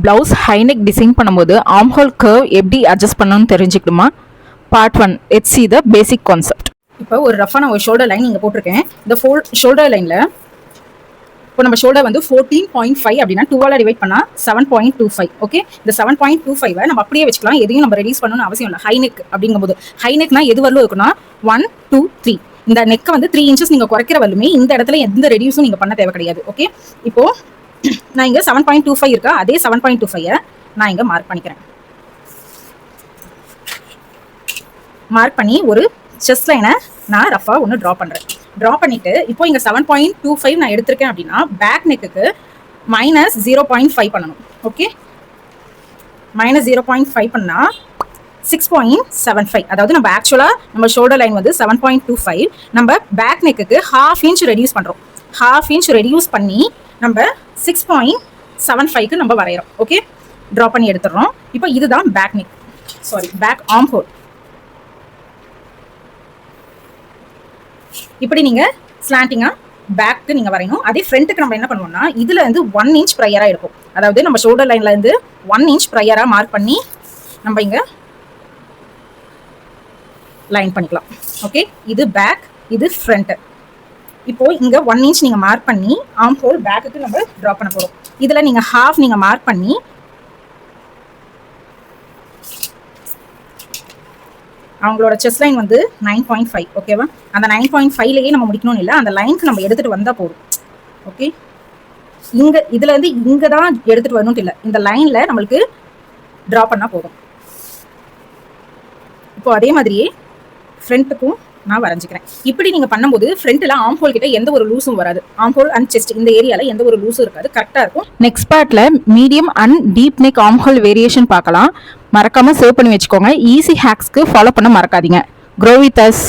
Blouse high neck design பண்ணும்போது armhole curve எப்படி adjust பண்ணணும்னு தெரிஞ்சுக்கணுமா? Part 1, let's see the basic concept. இப்போ ஒரு ரஃபான ஒரு ஷோல்டர் லைன் இங்கே போட்டிருக்கேன். இந்த ஷோல்டர் லைனில் இப்போ நம்ம ஷோல்டர் வந்து 14.5 அப்படின்னா 2ஆல் டிவைட் பண்ணால் 7.25. ஓகே, இந்த 7.25 நம்ம அப்படியே வச்சுக்கலாம். எதையும் நம்ம ரெடியூஸ் பண்ணணும்னு அவசியம் இல்லை. ஹைநெக் அப்படிங்கும்போது ஹைநெக்னா எது வரலும் இருக்குன்னா 1, 2, 3. இந்த நெக்கை வந்து 3 இன்ச்சஸ் நீங்கள் குறைக்கிற வரலுமே இந்த இடத்துல எந்த ரெடியூஸும் நீங்கள் பண்ண தேவை கிடையாது. ஓகே, இப்போ நான் இங்கே 7.25 இருக்கா, அதே 7.25 நான் இங்கே மார்க் பண்ணிக்கிறேன். மார்க் பண்ணி ஒரு செஸ்ட் லைனை நான் ரஃபாக ஒன்று ட்ரா பண்ணுறேன். ட்ரா பண்ணிவிட்டு இப்போ இங்கே 7.25 நான் எடுத்திருக்கேன் அப்படின்னா பேக் நெக்குக்கு -0.5 பண்ணணும். ஓகே, -0.5 பண்ணால் 6.75. அதாவது நம்ம ஆக்சுவலாக நம்ம ஷோல்டர் லைன் வந்து 7.25, நம்ம பேக் நெக்குக்கு 1/2 இன்ச் ரெடியூஸ் பண்ணுறோம். 1/2 இன்ச் ரெடியூஸ் பண்ணி நம்ம 6.75க்கு நம்ம வரைகிறோம். ஓகே, ட்ரா பண்ணி எடுத்துடுறோம். இப்போ இதுதான் back neck, back armhole. இப்படி நீங்கள் ஸ்லாண்டிங்காக பேக்கு நீங்கள் வரையணும். அதே ஃப்ரண்ட்டுக்கு நம்ம என்ன பண்ணுவோம்னா இதில் வந்து 1 இன்ச் ப்ரையராக இருக்கும். அதாவது நம்ம ஷோல்டர் லைன்லேருந்து 1 இன்ச் ப்ரையராக மார்க் பண்ணி நம்ம இங்கே லைன் பண்ணிக்கலாம். ஓகே, இது பேக், இது ஃப்ரண்ட்டு. இப்போ இங்கே 1 இன்ச் நீங்கள் மார்க் பண்ணி ஆர்ம் ஹோல் பேக்குக்கு நம்ம ட்ரா பண்ண போகிறோம். இதில் நீங்கள் 1/2 நீங்கள் மார்க் பண்ணி அவங்களோட செஸ்ட் லைன் வந்து 9.5. ஓகேவா, அந்த 9.5லேயே நம்ம முடிக்கணும்னு இல்லை, அந்த லைனுக்கு நம்ம எடுத்துகிட்டு வந்தால் போதும். ஓகே, இங்கே இதில் வந்து இங்கே தான் எடுத்துகிட்டு வரணும்னு இல்லை, இந்த லைனில் நம்மளுக்கு ட்ரா பண்ணால் போதும். இப்போ அதே மாதிரியே ஃப்ரண்ட்டுக்கும் நான் வரைஞ்சிக்கிறேன். இப்படி நீங்கள் பண்ணும்போது ஃப்ரண்ட்டில் ஆர்ம் ஹோல் கிட்ட எந்த ஒரு லூஸும் வராது. ஆர்ம் ஹோல் அண்ட் செஸ்ட் இந்த ஏரியாவில் எந்த ஒரு லூஸும் இருக்காது, கரெக்டாக இருக்கும். நெக்ஸ்ட் பார்ட்டில் medium and deep neck arm whole variation பார்க்கலாம். மறக்காமல் சேவ் பண்ணி வச்சுக்கோங்க. ஈஸி ஹேக்ஸ்க்கு ஃபாலோ பண்ண மறக்காதீங்க. Grow with us.